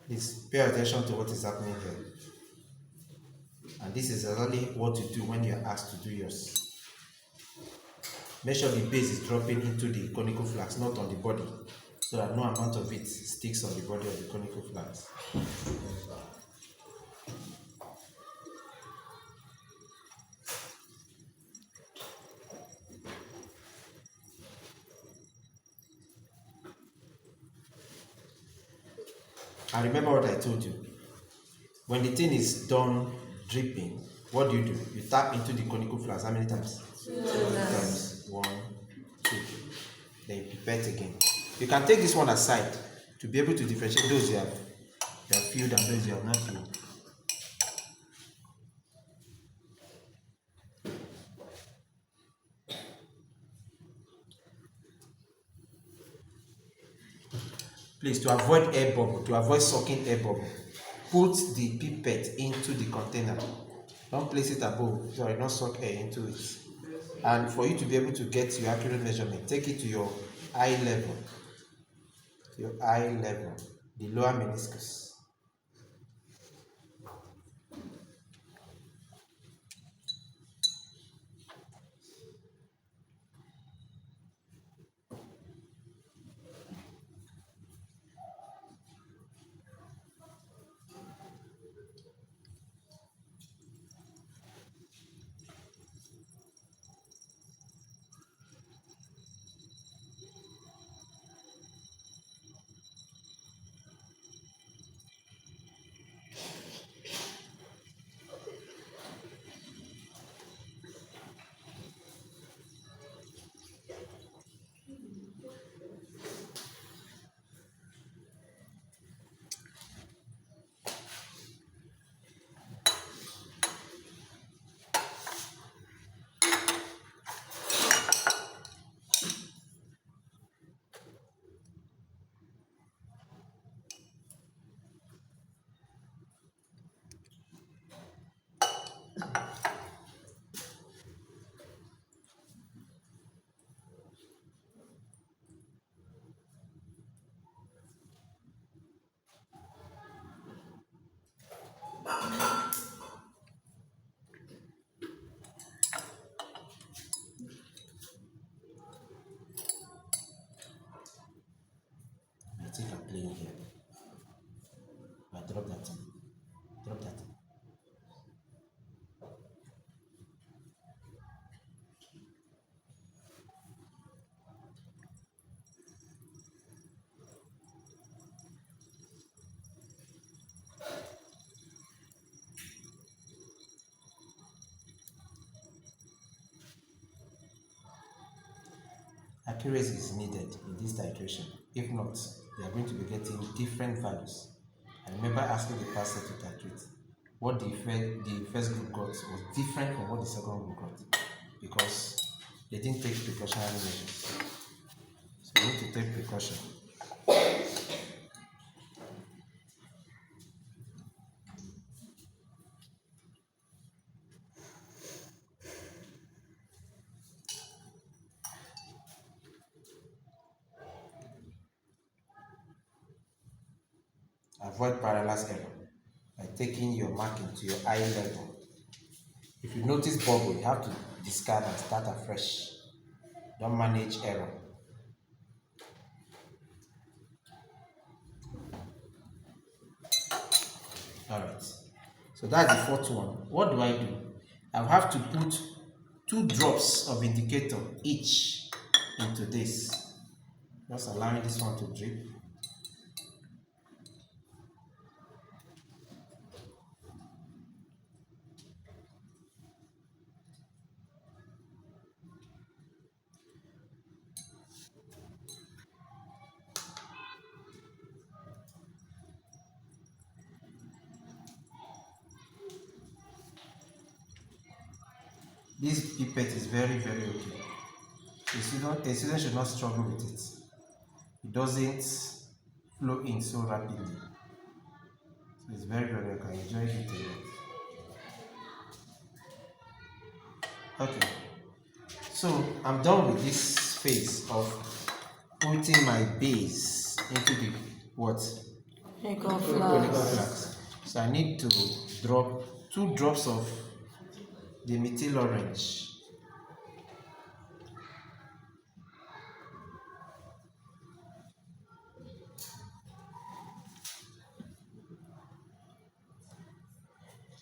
Please pay attention to what is happening here. And this is exactly what you do when you are asked to do yours. Make sure the base is dropping into the conical flask, not on the body, so that no amount of it sticks on the body of the conical flask. And remember what I told you. When the thing is done dripping, what do? You tap into the conical flask. How many times? 2 times. 1, 2. Then you pipette again. You can take this one aside to be able to differentiate those you have filled and those you have not filled. Please, to avoid air bubble, to avoid sucking air bubble, put the pipette into the container. Don't place it above, so I don't suck air into it. And for you to be able to get your accurate measurement, take it to your eye level. The lower meniscus. I think I'm playing here. I drop that thing. Drop that. Accuracy is needed in this titration. If not, you are going to be getting different values. I remember asking the pastor to titrate. What the first group got was different from what the second group got because they didn't take precautionary measures. So you need to take precaution. Avoid parallax error by taking your marking to your eye level. If you notice bubble, you have to discard and start afresh. Don't manage error. Alright, so that's the fourth one. What do? I have to put 2 drops of indicator each into this. Just allowing this one to drip. This pipette is very, very okay. A student should not struggle with it. It doesn't flow in so rapidly. So it's very, very okay. I enjoy it a lot. Okay. So I'm done with this phase of putting my base into the what? conical flask. So I need to drop 2 drops of the methyl orange.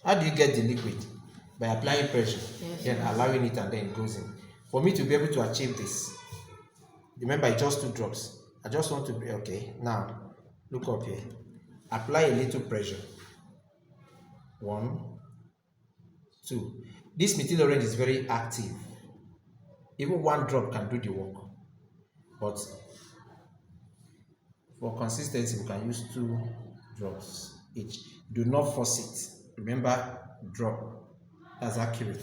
How do you get the liquid? By applying pressure, then allowing it, and then it goes in. For me to be able to achieve this, remember it's just 2 drops. I just want to be okay. Now, look up here. Apply a little pressure. 1, 2. This methyl orange is very active. Even 1 drop can do the work. But for consistency, we can use 2 drops each. Do not force it. Remember, drop. That's accurate.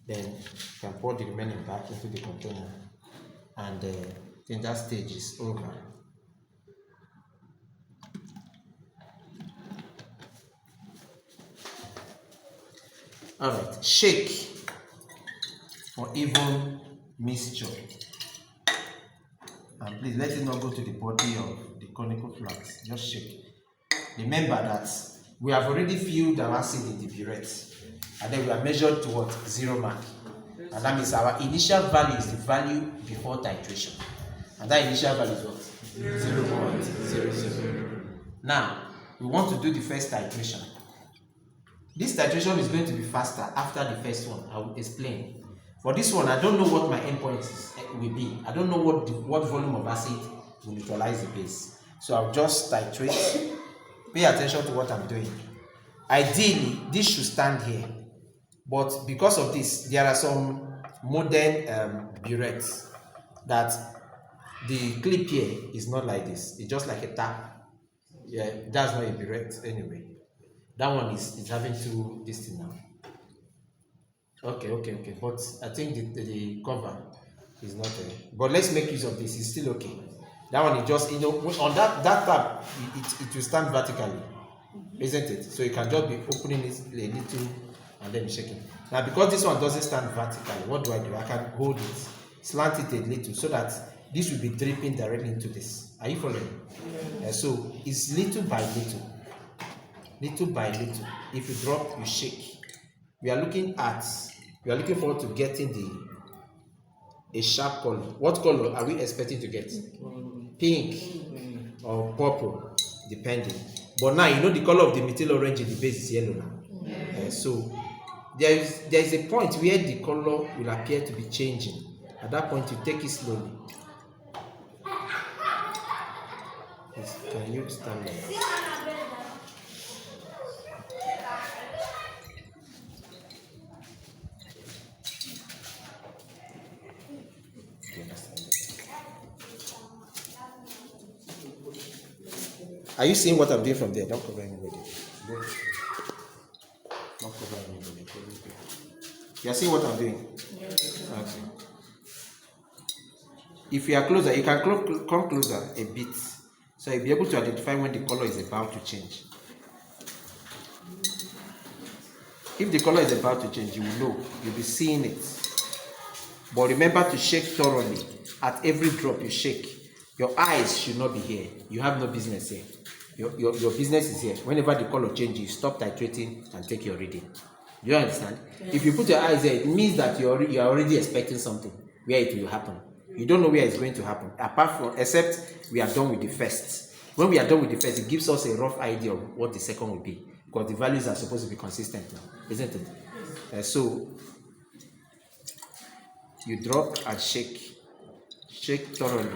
Then you can pour the remaining back into the container, and then that stage is over. All right, shake for even mixture, and please let it not go to the body of the conical flask. Just shake. Remember that we have already filled our acid in the burette, and then we are measured to what? 0 mark. And that means our initial value is the value before titration. And that initial value is what? 0.00. Now, we want to do the first titration. This titration is going to be faster after the first one. I will explain. For this one, I don't know what my endpoint will be. I don't know what volume of acid will neutralize the base. So I'll just titrate. Pay attention to what I'm doing. Ideally, this should stand here. But because of this, there are some modern burettes that the clip here is not like this. It's just like a tap. Yeah, that's not a burette anyway. That one is having 2 this thing now. Okay. But I think the cover is not there. But let's make use of this. It's still okay. That one is just, on that tab, it will stand vertically, isn't it? So you can just be opening it a little and then shaking. Now, because this one doesn't stand vertically, what do? I can hold it, slant it a little, so that this will be dripping directly into this. Are you following? So it's little by little. Little by little. If you drop, you shake. We are looking forward to getting a sharp color. What color are we expecting to get? Pink or purple, depending. But now you know the color of the methyl orange in the base is yellow now. So there is a point where the color will appear to be changing. At that point, you take it slowly. Yes, can you stand there? Are you seeing what I'm doing from there? Don't cover anybody. Don't cover anybody. You are seeing what I'm doing? Yes. Okay. If you are closer, you can come closer a bit, so you'll be able to identify when the color is about to change. If the color is about to change, you will know. You'll be seeing it. But remember to shake thoroughly. At every drop you shake. Your eyes should not be here. You have no business here. Your business is here. Whenever the color changes, you stop titrating and take your reading. Do you understand? Yes. If you put your eyes there, it means that you are already expecting something where it will happen. You don't know where it's going to happen, except we are done with the first. When we are done with the first, it gives us a rough idea of what the second will be, because the values are supposed to be consistent now, isn't it? So you drop and shake thoroughly.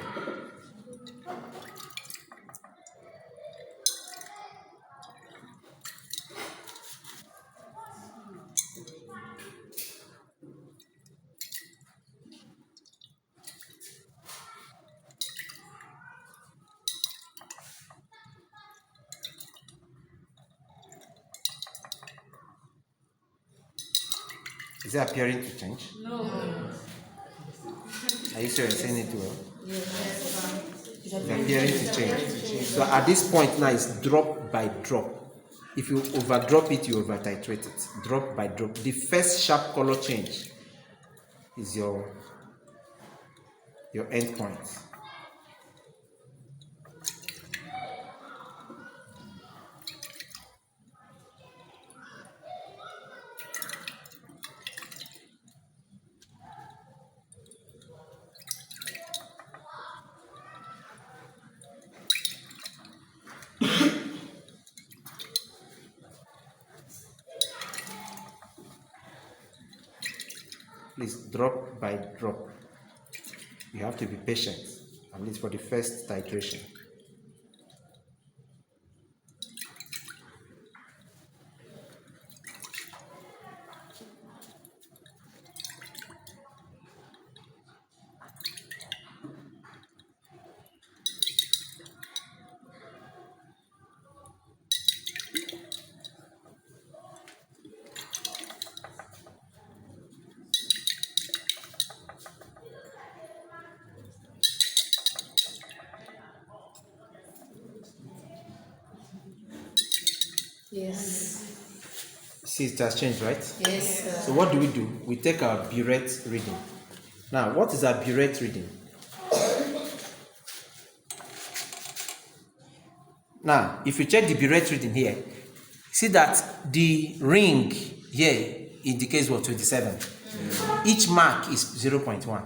Is it appearing to change? No. Are you sure you're saying it well? Yes. It's appearing to change. So at this point now, it's drop by drop. If you overdrop it, you over titrate it. Drop by drop. The first sharp color change is your end point. Please drop by drop. You have to be patient, at least for the first titration. Yes. See, it has changed, right? Yes, sir. So what do? We take our burette reading. Now, what is our burette reading? Now, if you check the burette reading here, see that the ring here indicates what? 27. Each mark is 0.1.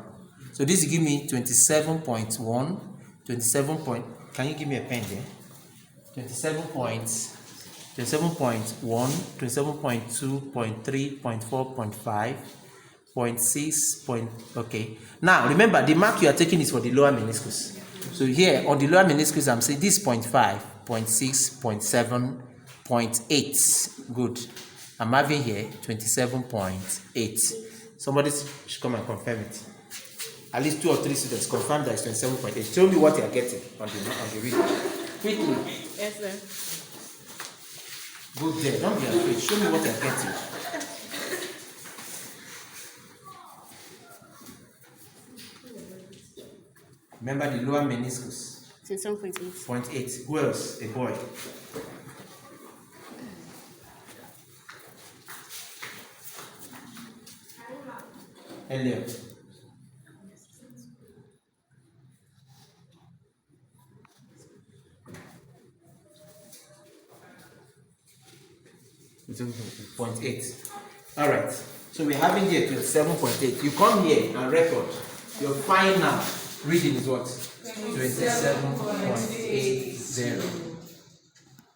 So this will give me 27.1, 27 point. Can you give me a pen there? 27.1, 27.2, 0.3, 0.4, 0.5, 0.6, okay. Now remember, the mark you are taking is for the lower meniscus. So here on the lower meniscus, I'm saying this 0.5, 0.6, 0.7, 0.8. Good. I'm having here 27.8. Somebody should come and confirm it. At least 2 or 3 students confirm that it's 27.8. Show me what you are getting on the reading. Quickly. Yes, sir. Good there. Don't be afraid. Show me what you're getting. Remember the lower meniscus. 27.8. 0.8. Who else? A boy. Elliot. It's 0.8. All right. So we're having here 27.8. You come here and record. Your final reading is what? 27.80.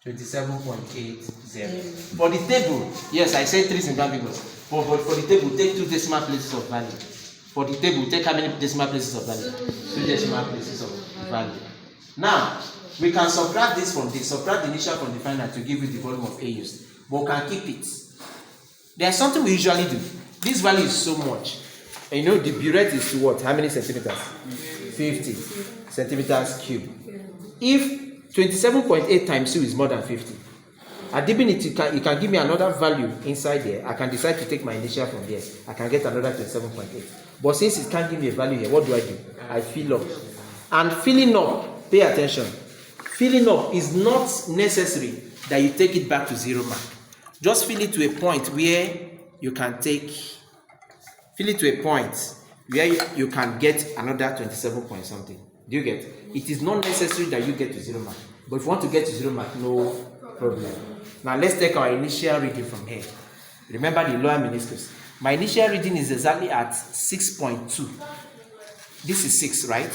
27.80. For the table, yes, I said 3 single figures. But for the table, take 2 decimal places of value. For the table, take how many decimal places of value? 2 decimal places of value. Now, we can subtract this from this, subtract the initial from the final to give you the volume of A used. But we can keep it. There's something we usually do. This value is so much. And you know the burette is to what? How many centimeters? 50 centimeters cube. If 27.8 times 2 is more than 50, at deeping it, you can give me another value inside there. I can decide to take my initial from there. I can get another 27.8. But since it can't give me a value here, what do? I fill up. And filling up, pay attention. Filling up is not necessary that you take it back to 0 mark. Just fill it to a point where you can take, fill it to a point where you can get another 27 point something. Do you get? It is not necessary that you get to 0 mark. But if you want to get to 0 mark, no problem. Now let's take our initial reading from here. Remember the lower meniscus. My initial reading is exactly at 6.2. This is 6, right?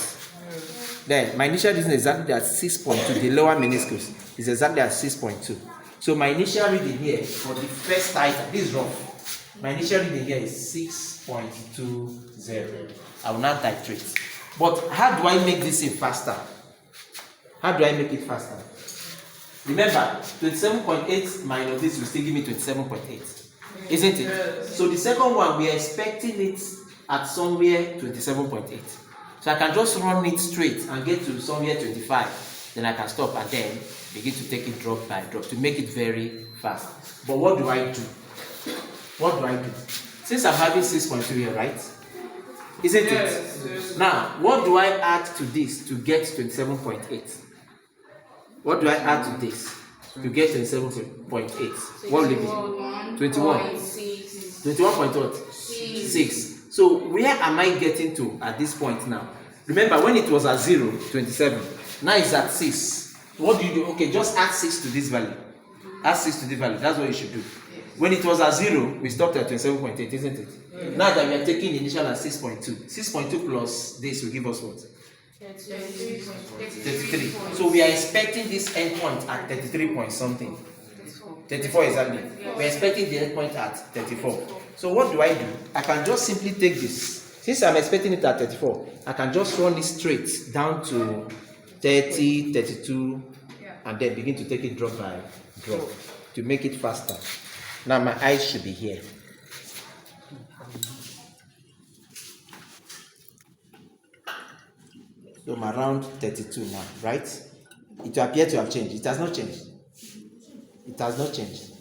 Then my initial reading is exactly at 6.2. The lower meniscus is exactly at 6.2. So my initial reading here for the first title, this is wrong. My initial reading here is 6.20. I will not titrate. But how do I make this faster? How do I make it faster? Remember, 27.8 minus this will still give me 27.8. Isn't it? So the second one, we are expecting it at somewhere 27.8. So I can just run it straight and get to somewhere 25. Then I can stop and then begin to take it drop by drop to make it very fast. But what do I do? What do I do? Since I'm having 6.2 here, right? Isn't it? Now, what do I add to this to get 27.8? What do I add to this to get 27.8? What will it be? 21. 21.6. So where am I getting to at this point now? Remember when it was at 0, 27. Now it's at 6. What do you do? Okay, just add 6 to this value. Add 6 to this value. That's what you should do. When it was at 0, we stopped at 27.8, isn't it? Now that we are taking initial at 6.2. 6.2 plus this will give us what? 33. So we are expecting this endpoint at 33 point something. 34 exactly. We are expecting the endpoint at 34. So what do? I can just simply take this. Since I'm expecting it at 34, I can just run it straight down to 30, 32, and then begin to take it drop by drop to make it faster. Now my eyes should be here. So I'm around 32 now, right? It will appear to have changed. It has not changed. It has not changed.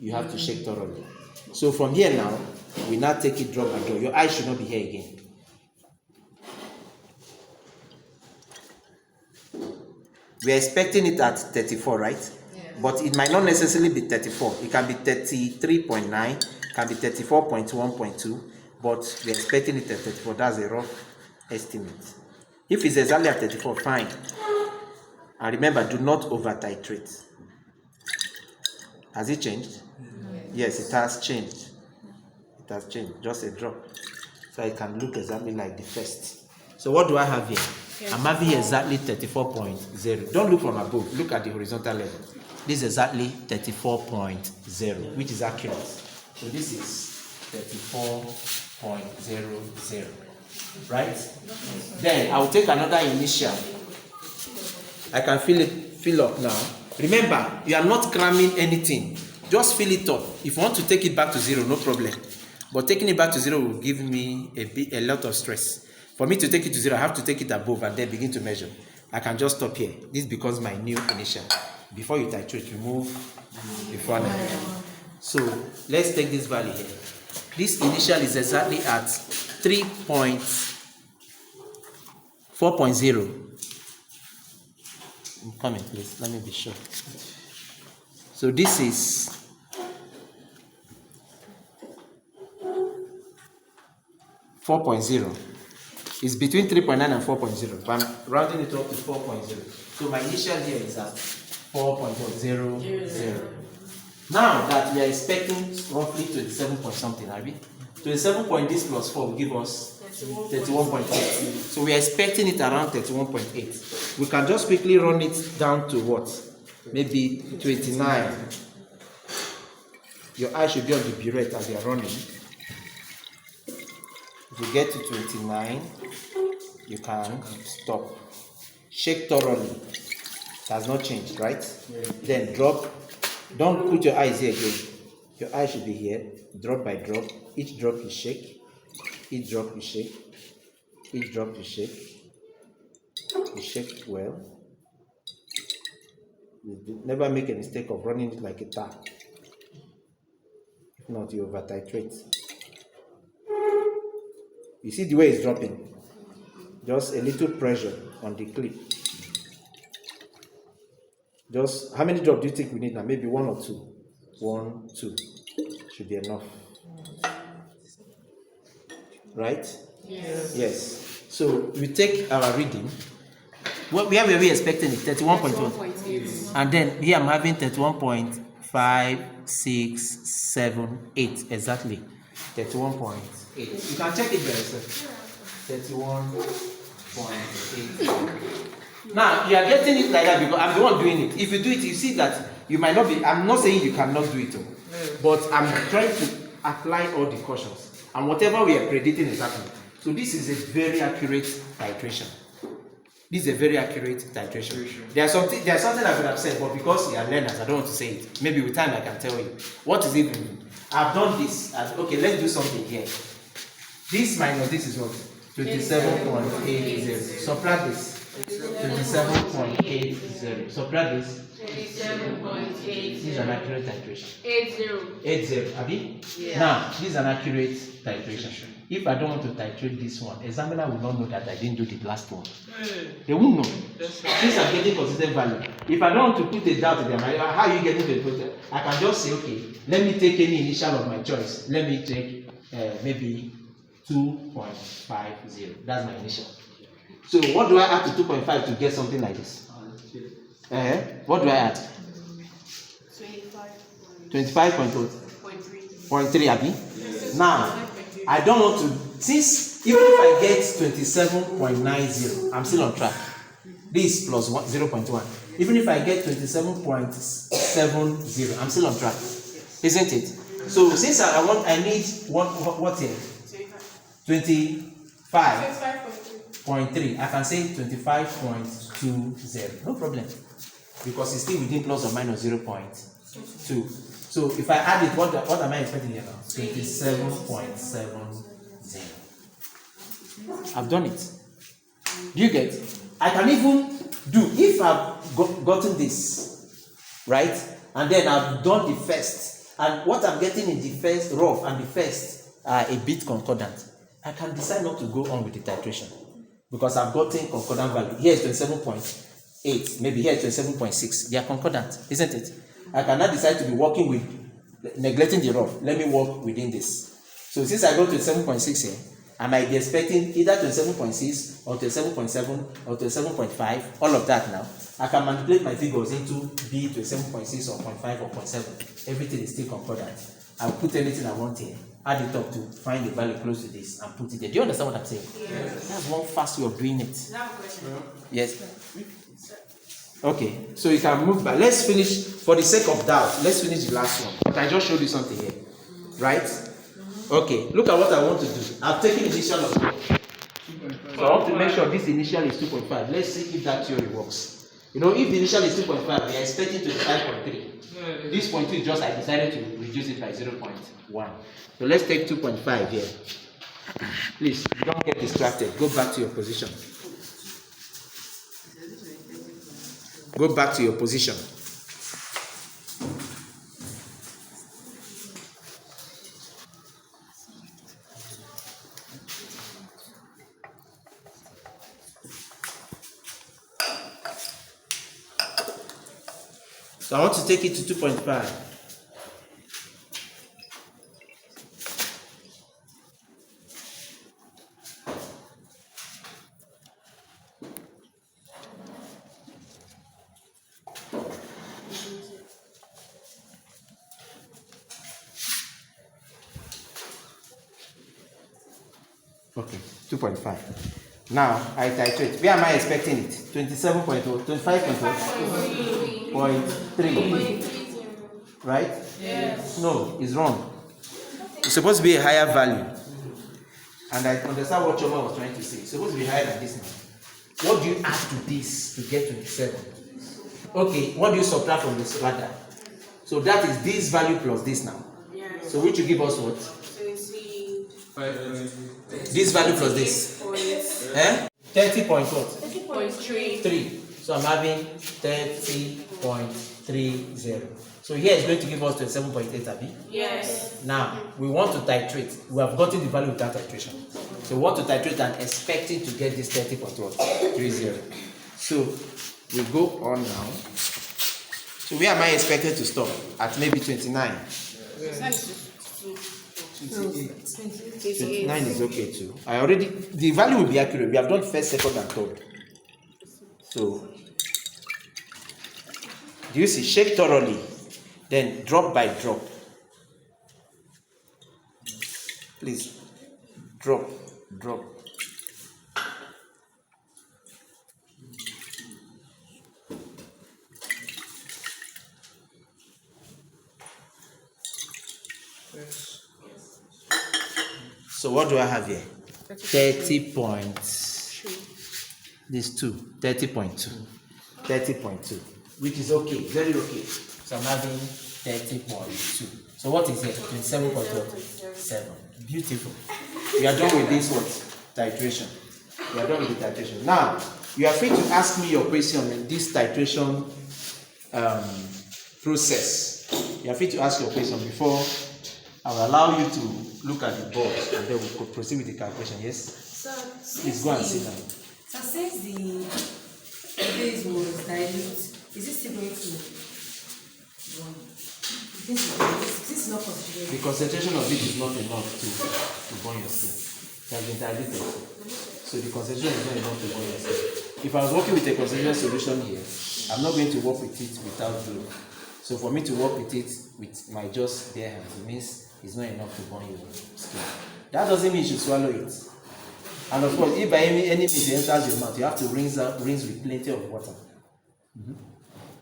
You have to shake thoroughly. So from here now, we now take it drop by drop. Your eyes should not be here again. We are expecting it at 34, right? Yeah. But it might not necessarily be 34. It can be 33.9, can be 34.1.2, but we are expecting it at 34. That's a rough estimate. If it's exactly at 34, fine. And remember, do not over titrate. Has it changed? Yes, it has changed. It has changed, just a drop. So it can look exactly like the first. So what do I have here? I'm having exactly 34.0. Don't look from above, look at the horizontal level. This is exactly 34.0, which is accurate. So this is 34.00, right? Then I'll take another initial. I can fill up now. Remember, you are not cramming anything. Just fill it up. If you want to take it back to 0, no problem. But taking it back to 0 will give me a lot of stress. For me to take it to 0, I have to take it above and then begin to measure. I can just stop here. This becomes my new initial. Before you titrate, remove the front end. So let's take this value here. This initial is exactly at 4.0. I'm coming, please. Let me be sure. So this is 4.0. It's between 3.9 and 4.0. But I'm rounding it up to 4.0. So my initial here is at 4.00. Now that we are expecting roughly 27 point something, are we? 27 point this plus 4 will give us 31.8. So we are expecting it around 31.8. We can just quickly run it down to what? Maybe 29. Your eye should be on the burette as you are running. If you get to 29, you can stop. Shake thoroughly. It has not changed, right? Yeah. Then drop. Don't put your eyes here again. Your eye should be here. Drop by drop. Each drop you shake. Each drop you shake. Each drop you shake. You shake well. You never make a mistake of running it like a tap. If not, you over titrate. You see the way it's dropping. Just a little pressure on the clip. Just how many drops do you think we need now? Maybe 1 or 2. 1, 2 should be enough. Right? Yes. Yes. So we take our reading. Where were we expecting it? 31.1. And then here I'm having 31.568 exactly. 31.8. You can check it by yourself. 31.8. Now you are getting it like that because I'm the one doing it. If you do it, you see that you might not be. I'm not saying you cannot do it, but I'm trying to apply all the cautions and whatever we are predicting is happening. So this is a very accurate titration. This is a very accurate titration. There's something I could have said, but because you are learners, I don't want to say it. Maybe with time I can tell you. What is it? I've done this. Okay, let's do something here. This minus this is what? 27.80. Subtract this. 27.80. Subtract this. 27.80. This is an accurate titration. 80. Abi? Yeah. Now, this is an accurate titration. If I don't want to titrate this one, examiner will not know that I didn't do the last one. They won't know. Since I'm getting consistent value. If I don't want to put a doubt in their mind, how are you getting to the product? I can just say, okay, let me take any initial of my choice. Let me take maybe 2.50. That's my initial. So what do I add to 2.5 to get something like this? What do I add? 25.3, Abi? Yes. Now, I don't want to, since even if I get 27.90, I'm still on track. This plus 0.1. Even if I get 27.70, I'm still on track. isn't it? So since I need what here? 25.3. I can say 25.20. No problem. Because it's still within plus or minus 0.2. So if I add it, what am I expecting here now? 27.70. I've done it. Do you get? I can even do, if I've gotten this, right? And then I've done the first, and what I'm getting in the first rough and the first are a bit concordant, I can decide not to go on with the titration because I've gotten concordant value. Here is 27.8, maybe here is 27.6. They are concordant, isn't it? I cannot decide to be working with, neglecting the rough. Let me work within this. So since I go to 7.6 here, I might be expecting either 27.6 or 27.7 or 27.5, all of that now. I can manipulate my figures into be 27.6 or 0.5 or 0.7. Everything is still concordant. I'll put anything I want here, add it up to find a value close to this and put it there. Do you understand what I'm saying? Yes. That's one fast way of doing it. I have a question. Yes. Okay, so you can move back. Let's finish, for the sake of doubt, let's finish the last one. But I just showed you something here, right? Okay, look at what I want to do. I've taken initial of 2. So I want to make sure this initial is 2.5. Let's see if that theory works. You know, if the initial is 2.5, we are expecting 25.3. This 0.2 is just, I decided to reduce it by 0.1. So let's take 2.5 here. Please, don't get distracted. Go back to your position. Go back to your position. So I want to take it to 2.5. Okay, 2.5. Now I titrate. Where am I expecting it? 27.0, 25.0.3. Right? Yes. No, it's wrong. It's supposed to be a higher value. And I understand what Choma was trying to say. It's supposed to be higher than this now. What do you add to this to get 27? Okay, what do you subtract from this rather? So that is this value plus this now. Yes. So which will give us what? 20. This value plus this. 30 point what? 30.3. 3. So I'm having 30.30. So here it's going to give us 27.8, Abi? Yes. Now, we want to titrate. We have gotten the value without titration. So we want to titrate and expecting to get this 30.30. So we go on now. So where am I expected to stop? At maybe 29. 29 is okay too. The value will be accurate. We have done first, second, and third. So, do you see? Shake thoroughly. Then drop by drop. Please. Drop. So what do I have here? 30 points. This 30.2, which is okay, very okay. So I'm having 30.2. So what is here? 27.7. Beautiful. We are done with this what? Titration. We are done with the titration. Now, you are free to ask me your question in this titration process. You are free to ask your question before I will allow you to look at the board and then we could proceed with the calculation. Yes? So, please go and sit down. So since the base was dilute, is it still going to run? This is not considered. The concentration of it is not enough to burn your skin. It has been diluted. So the concentration is not enough to burn your skin. If I was working with a concentration solution here, I'm not going to work with it without glue. So for me to work with it with my just bare hands, it means it's not enough to burn your skin. That doesn't mean you should swallow it. And of course, if by any means it enters your mouth, you have to rinse with plenty of water.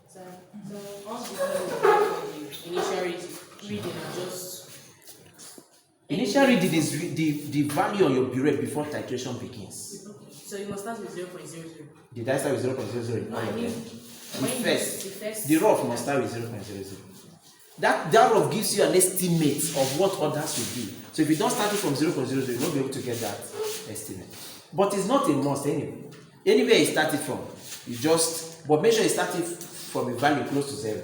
So also initial reading and just Initial reading is the value on your burette before titration begins. okay. So you must start with 0.00. Did I start with 0.00? No, I mean The first, the first the rough must start with 0.00. That rough gives you an estimate of what others will be. So if you don't start it from 0.00, you'll not be able to get that estimate. But it's not a must anyway. Anywhere you start it from, you just, but make sure you start it from a value close to 0.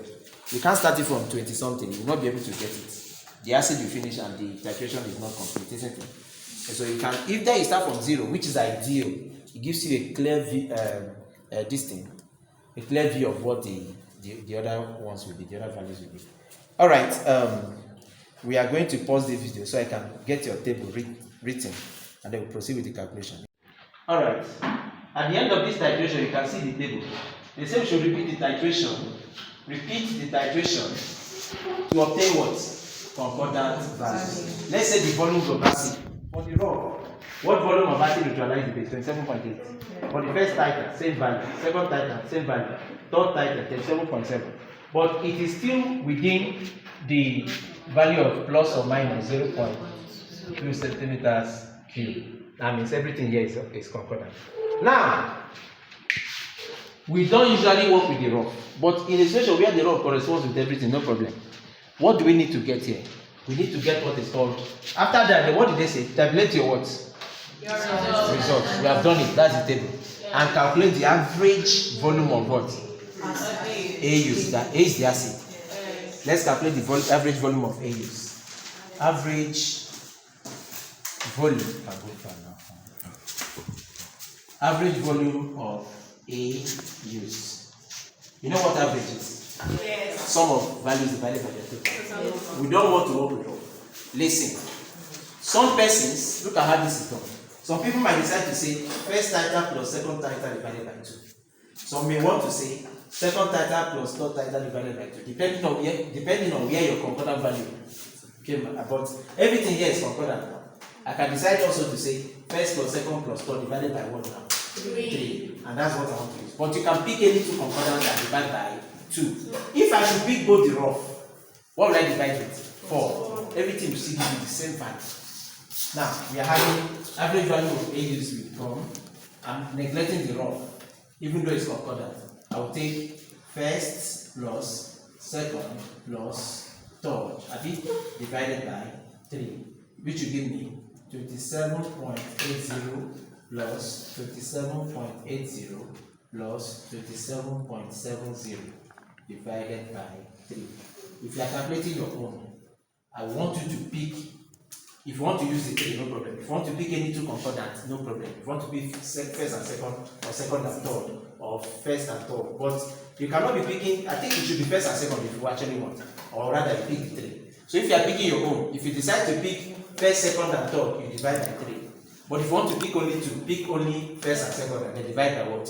You can't start it from 20 something, you will not be able to get it. The acid will finish and the titration is not complete, isn't it? And so you can, if then you start from 0, which is ideal, it gives you a clear view, a clear view of what the other ones will be, the other values will be. All right, we are going to pause the video so I can get your table written and then we'll proceed with the calculation. All right, at the end of this titration, you can see the table. They say we should repeat the titration to obtain what? Concordant value. Let's say the volume of acid. For the raw, what volume of acid neutralized the base? 27.8. For the first titan, same value. Second titan, same value. Third titan, 37.7. But it is still within the value of plus or minus 0.2 centimeters cube. That means everything here is concordant. Now, we don't usually work with the rough, but in a situation where the rough corresponds with everything, no problem. What do we need to get here? We need to get what is called, after that, what did they say? Tabulate your what? Your results. We have done it, that's the table. And calculate the average volume of what? AUs. That A is the acid. Let's calculate the average volume of AUs. Average volume. Average volume of AUs. You know what average is? Yes. Sum of values divided by their total. We don't want to work with all. Listen. Some persons, look at how this is done. Some people might decide to say first title plus second title divided by 2. Some may want to say second title plus third title divided by 2, depending on where your concordant value came. But everything here is concordant now. I can decide also to say first plus second plus third divided by what now? 3. And that's what I want to use. But you can pick any two concordants and divide by 2. If I should pick both the rough, what will I divide with? 4. Everything will still give you the same value. Now, we are having average value of AUs will come. I'm neglecting the rough, even though it's concordant. I will take first plus second plus third, divided by 3, which will give me 27.80 plus 27.80 plus 27.70 divided by 3. If you are calculating your own, I want you to pick, if you want to use the 3, no problem. If you want to pick any two concordants, no problem. If you want to pick first and second, or second and third, or first and third, but you cannot be picking, I think it should be first and second if you actually want, or rather you pick the 3. So if you are picking your own, if you decide to pick first, second and third, you divide by 3. But if you want to pick only 2, pick only first and second and then divide by what?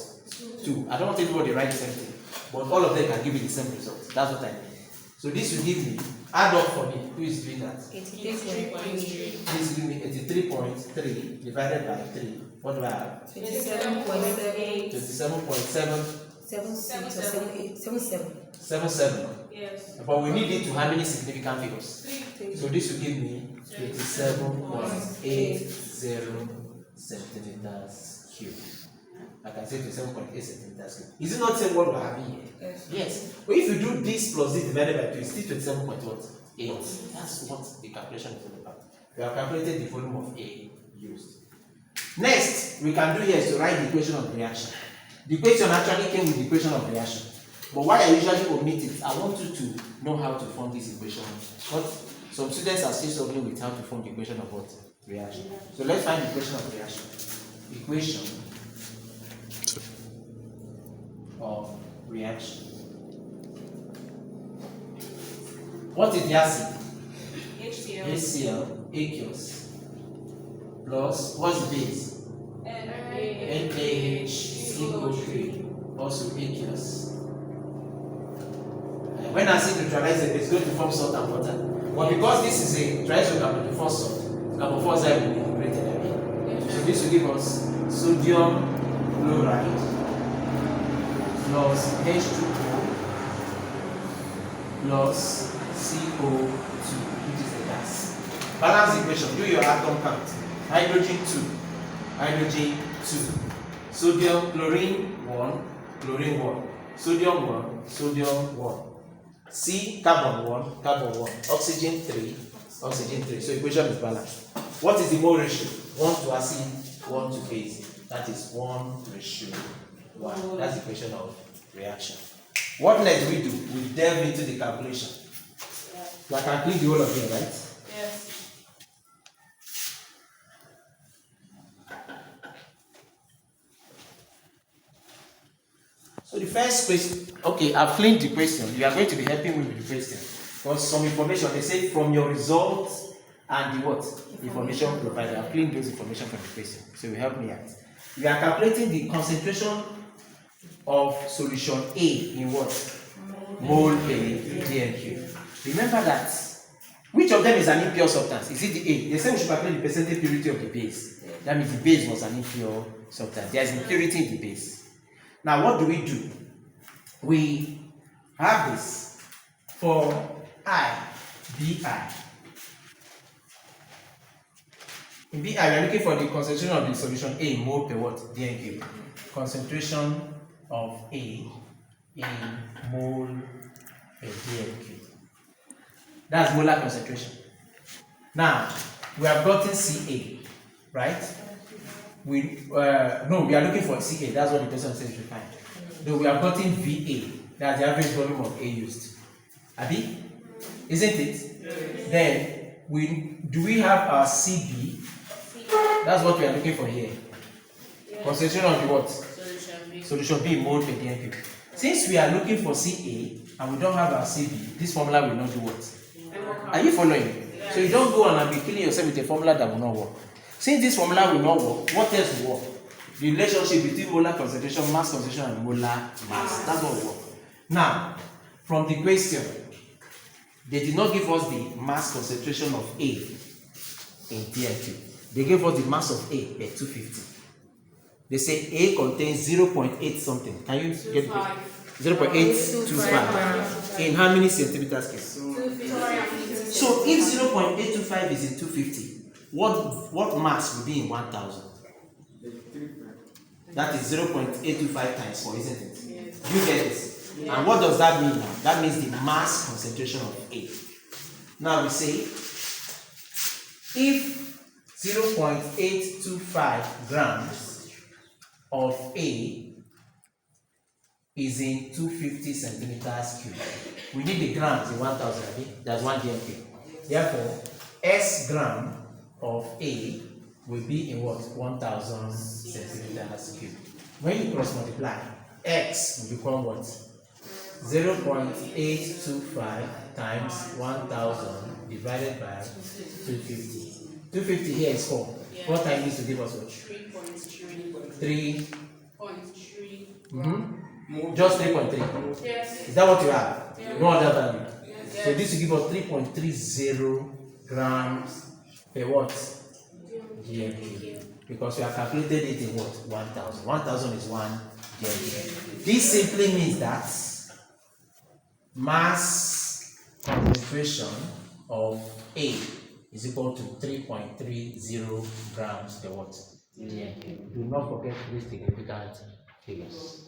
2. I don't want everybody to write the same thing, but all of them can give you the same result. That's what I mean. So this will give me, add up for me, who is doing that? 83.3. This will give me 83.3 divided by 3. What do I have? 27.7. 27.7. 77. Yes. But we need it to how many significant figures? 3. So this will give me 27.80 centimeters cube. I can say 27.8 centimeters cube. Is it not the same what we're having here? Yes. But if you do this plus this divided by 2, it's still 27.8. That's what the calculation is all about. We have calculated the volume of A used. Next, we can do here is to write the equation of reaction. The equation actually came with the equation of reaction. But why I usually omit it, I want you to know how to form this equation. But some students are still struggling with how to form the equation of what? Reaction. So let's find the equation of reaction. Equation of reaction. What is the acid? HCl aqueous plus what's the base? NaHCO3 also aqueous. When acid neutralizes, it's going to form salt and water. But because this is a triacetyl carbon-4 salt, carbon-4 side will be integrated again. So this will give us sodium chloride plus H2O plus CO2, which is the gas. Balance equation, do your atom count. Hydrogen 2, hydrogen 2. Sodium, chlorine 1, chlorine 1. Sodium 1, sodium 1. C, carbon 1, carbon 1. Oxygen 3, oxygen 3. So equation is balanced. What is the mole ratio? 1 to acid, 1 to base. That is 1:1. That's the equation of reaction. What next do? We delve into the calculation. So I can clean the whole of it, right? Yes. So the first question, okay, I've cleaned the question. You are going to be helping me with the question. Because some information, they say from your results and the what? Information provided. I've cleaned those information from the question. So you help me out. We are calculating the concentration of solution A in what? Mole per dm³. Remember that. Which of them is an impure substance? Is it the A? They say we should calculate the percentage purity of the base. That means the base was an impure substance. There is impurity in the base. Now what do? We have this for BI. In BI, we are looking for the concentration of the solution A in mole per what? dm³. Concentration of A in mole per dm³. That's molar concentration. Now, we have gotten Ca, right? We are looking for Ca. That's what the person says we find. Though we have gotten Va. That's the average volume of A used. Abi? Isn't it? Yes. Then do we have our Cb? That's what we are looking for here. Yes. Concentration of the what? Solution B mole per dm³. Since we are looking for Ca and we don't have our Cb, this formula will not do what? Are you following? Yes. So you don't go on and be killing yourself with a formula that will not work. Since this formula will not work, what else will work? The relationship between molar concentration, mass concentration, and molar mass. That's what will work. Now, from the question, they did not give us the mass concentration of A in dm³. They gave us the mass of A at 250. They say A contains 0.8 something. Can you get it? 0.825. In how many centimeters cube? So if 0.825 is in 250, what mass will be in 1000? That is 0.825 times 4, isn't it? Yes. You get this? Yes. And what does that mean now? That means the mass concentration of A. Now we say if 0.825 grams of A is in 250 centimeters cube, we need the grams in 1000, okay? That's 1 dm³. Therefore, S gram of A will be in what? 1000 centimeters cube. When you cross multiply, X will become what? 0.825 times 1000 divided by 250. 250 here is 4. Yeah. What time needs to give us what? 3.3. 3.3. Just 3.3. Yes. Is that what you have? Yeah. No other value. Yes. So this will give us 3.30 grams per what? dm³. Because we have calculated it in what? 1000. 1000 is 1 dm³. This simply means that mass concentration of A is equal to 3.30 grams per what? dm³. Do not forget these significant figures.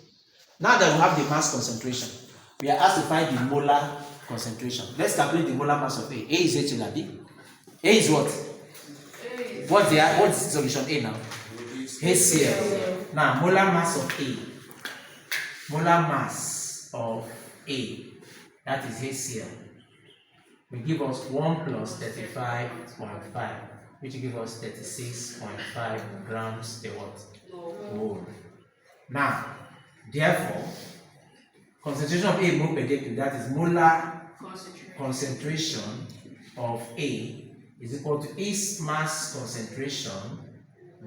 Now that we have the mass concentration, we are asked to find the molar concentration. Let's calculate the molar mass of A. A is HLAB. A is what? What's the solution A now? HCl. Now, molar mass of A. Molar mass of A. That is HCl. Will give us 1 plus 35.5, which will give us 36.5 grams per what? Mole. Now, therefore, concentration of A mole per dm³, that is molar concentration of A is equal to its mass concentration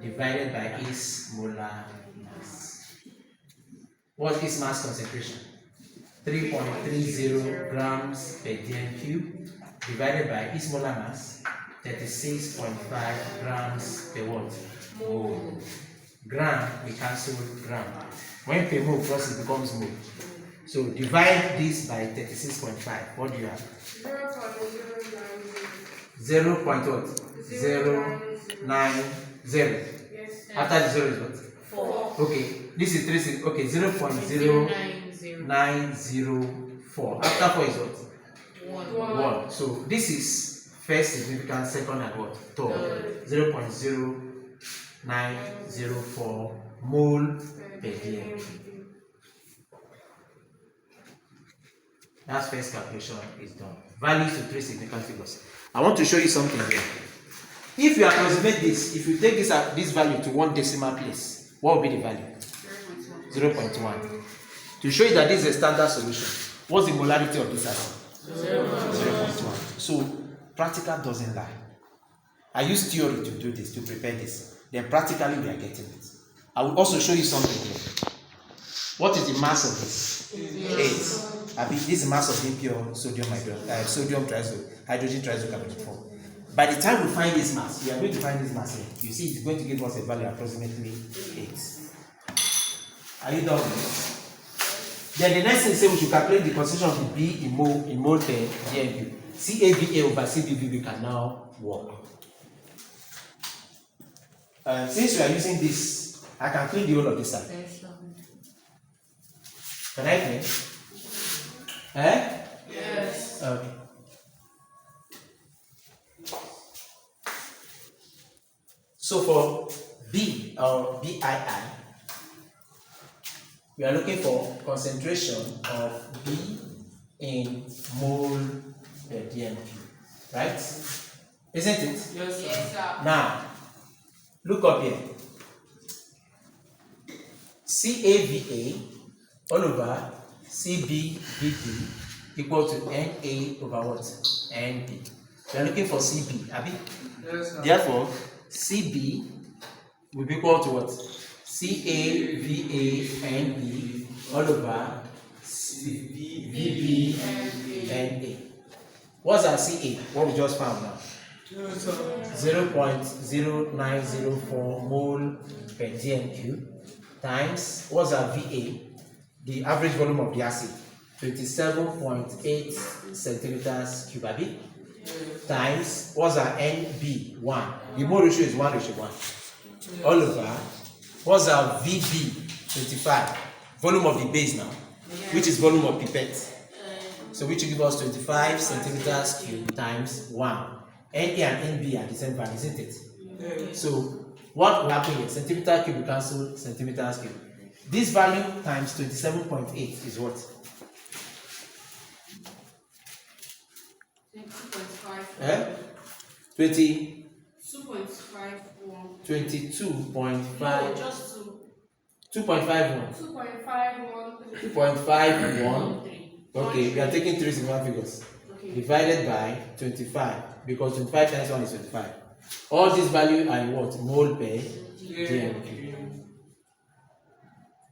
divided by its molar mass. What is mass concentration? 3.30 grams per dm³ divided by its molar mass, 36.5 grams per what? Mole. Gram, we cancel gram. When per mole plus it becomes mole. So divide this by 36.5. What do you have? 0. What? 0.90. Yes. After the 0 is what? 4. Okay, this is 3. Okay, 0.0904. After 4 is what? 1. So this is first significant, second, and what? Third. 0.0904 mole per dm. That first calculation is done. Values to 3 significant figures. I want to show you something here. If you approximate this, if you take this value to one decimal place, what will be the value? 0.1. To show you that this is a standard solution, what's the molarity of this answer? 0.1. So practical doesn't lie. I use theory to do this, to prepare this. Then practically we are getting it. I will also show you something here. What is the mass of this? 8. This is the mass of impure sodium hydrogen triisocarbonate 4. By the time we find this mass, we are going to find this mass here. You see, it's going to give us a value approximately 8. Are you done with this? Then the next thing say we should calculate the concentration of the B in mole per dm3. CAVA over CBV we can now work. Since we are using this, I can clean the whole of this side. Can I clean? Yes. Okay. So for B or BII, we are looking for concentration of B in mole per dm3, right? Isn't it? Yes, sir. Now, look up here. CAVA all over CBVD equal to NA over what? NB. We are looking for CB, Abi? Yes, sir. Therefore, CB will be equal to what? CAVANB all over CBVBNA. What's our CA? What we just found now? 0.0904 mole per dm3 times what's our VA? The average volume of the acid, 27.8 centimeters cube, Abi? Times what's our NB? 1. The mole ratio is 1:1. All over what's our VB? 25. Volume of the base now, which is volume of pipette. So which will give us 25 centimeters cube times 1. NA and NB are the same value, isn't it? So what will happen here? Centimeter cube will cancel centimeters cube. This value times 27.8 is what? 20. 22.5. Just 2.51. 2.51. Okay, we are taking 3 significant figures. Divided by 25, because 25 times 1 is 25. All these values are in what? Mole per dm3.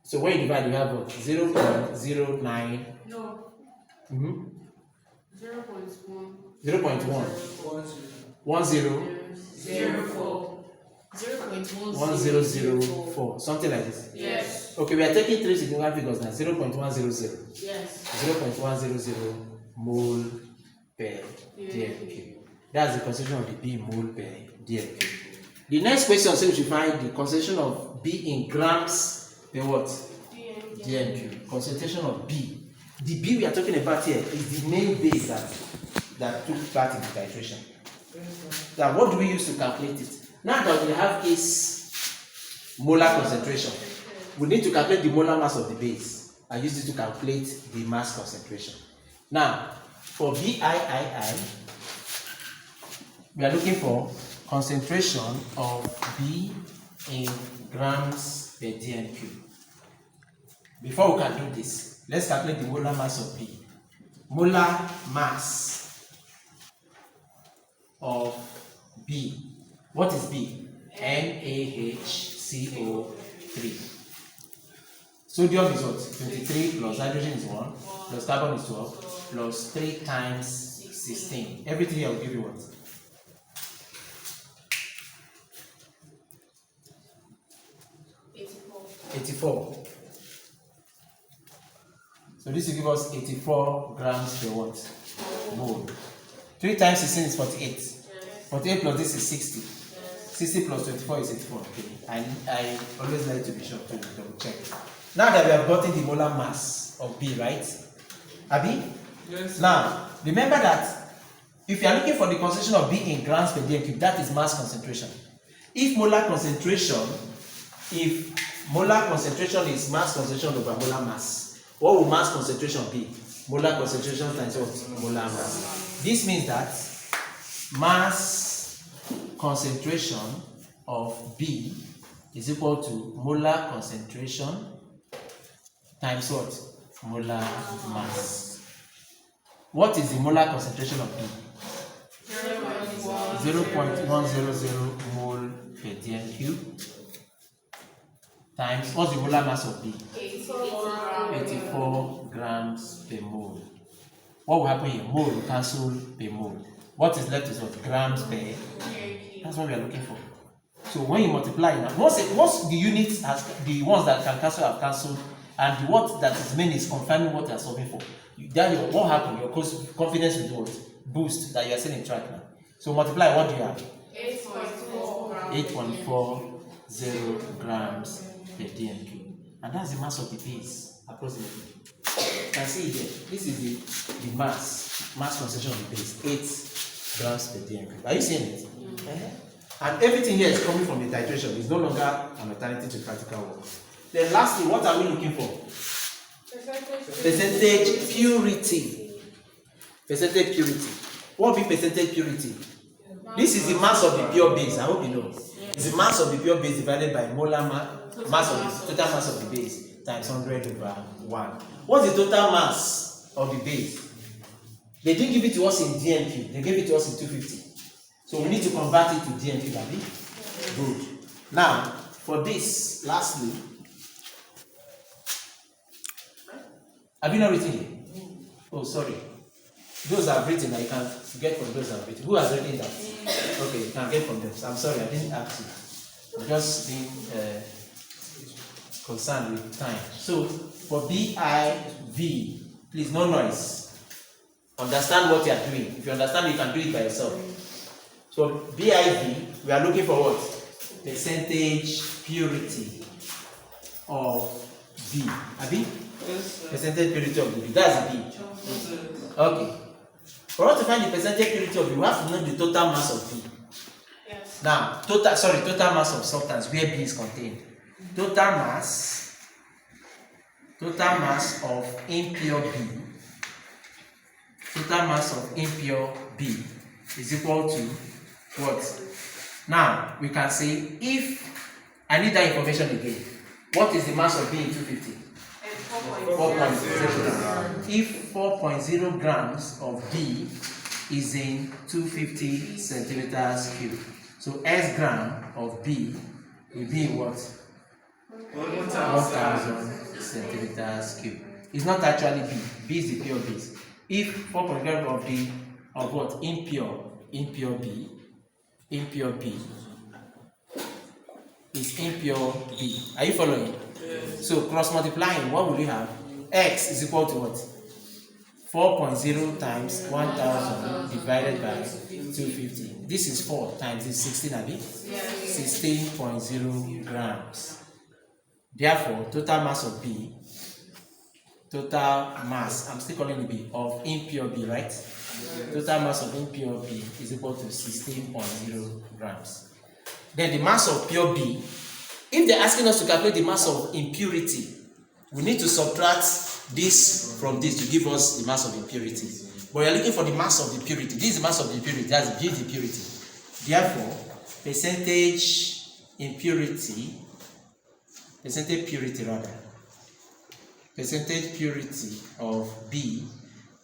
So when you divide, you have what? 0.09. No. 0.1. 0.1. 1004. Something like this. Yes. Okay, we are taking 3 significant figures now. 0.100. Yes. 0.100 mole per dm3. That's the concentration of the B mole per dm3. The next question says we should find the concentration of B in grams per what? dm3. Concentration of B. The B we are talking about here is the main base that took part in the titration. Now, what do we use to calculate it? Now that we have its molar concentration, we need to calculate the molar mass of the base. I use it to calculate the mass concentration. Now, for BIII, we are looking for concentration of B in grams per dm3. Before we can do this, let's calculate the molar mass of B. Molar mass of B. What is B? NaHCO3. Sodium is what? 23 plus hydrogen is 1 plus carbon is 12 plus 3 times 16. Everything here will give you what? 84. So So this will give us 84 grams per what? Mole. 3 times 16 is 48. 48 plus this is 60. 60 plus 24 is 84. Okay. I always like to be sure to double check. Now that we have gotten the molar mass of B, right? Abi? Yes. Now, remember that if you are looking for the concentration of B in grams per dm cube, that is mass concentration. If molar concentration is mass concentration over molar mass, what will mass concentration be? Molar concentration times what? Molar mass. This means that mass concentration of B is equal to molar concentration times what? Molar mass. What is the molar concentration of B? 0.100 mole per dm cube times, what's the molar mass of B? 84 grams per mole. What will happen here? Mole will cancel per mole. What is left is what? Grams per. That's what we are looking for. So when you multiply now, once the units has the ones that can cancel have cancelled, and the what that is main is confirming what you are solving for. Then what happened? Your confidence will do what? Boost that you are still in track now. So multiply, what do you have? 8.40 grams per dm cube. And that's the mass of the base, approximately. You can see here, this is the mass concentration of the base, 8 grams per dm cube. Are you seeing it? And everything here is coming from the titration. It's no longer an alternative to practical work. Then lastly, what are we looking for? Percentage purity. Percentage purity. What will be percentage purity? This is the mass of the pure base. I hope you know. It's the mass of the pure base divided by molar mass of the total mass of the base times 100 over 1. What's the total mass of the base? They didn't give it to us in dm cube. They gave it to us in 250. So we need to convert it to dm cube. Good. Now, for this, lastly, have you not written it? Oh, sorry. Those I've written, I can get from those I've written. Who has written that? Okay, you can get from them. I'm sorry, I didn't ask you. I'm just being concerned with time. So, for BIV, please, no noise. Understand what you are doing. If you understand, you can do it by yourself. So, BIV, we are looking for what? Percentage purity of B. Abi? Yes. Percentage purity of the B. That's the B. Okay. For us to find the percentage purity of B, we have to know the total mass of B. Yes. Now, total mass of substance where B is contained. Total mass of impure B. Total mass of impure B is equal to what? Now, we can say if I need that information again. What is the mass of B in 250? 4.0. If 4.0 grams of B is in 250 centimeters cube, so S gram of B will be in what? 1000 centimeters cube. It's not actually B. B is the pure base. If 4.0 grams of B of what? Impure B is impure B. Are you following? Yes. So cross multiplying, what will you have? X is equal to what? 4.0 times 1000 divided by 250. This is 4 times this 16, Abi? Yes. 16.0 grams. Therefore, total mass of B, I'm still calling it B, of impure B, right? Yes. Total mass of impure B is equal to 16.0 grams. Then the mass of pure B, if they're asking us to calculate the mass of impurity, we need to subtract this from this to give us the mass of impurity. But we're looking for the mass of the purity. This is the mass of the impurity, that's the purity. Therefore, percentage purity of B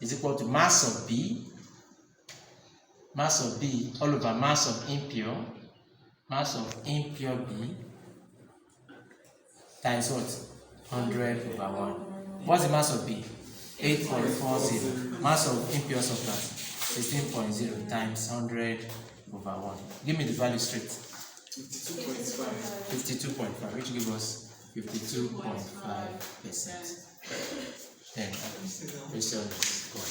is equal to mass of B all over mass of impure B times what? 100 over 1. What's the mass of B? 8.40. Mass of impure substance 16.0 times 100 over 1. Give me the value straight. 52.5, which gives us 52.5%. Then question is gone.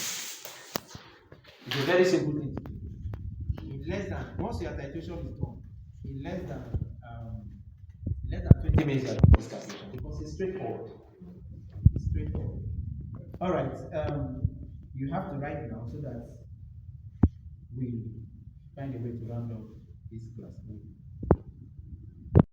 It's a very simple thing to do. In less than, once your titration is done, in less than 20 minutes, you are done with this calculation because it's straightforward. It's straightforward. All right. You have to write now so that we find a way to round up this class.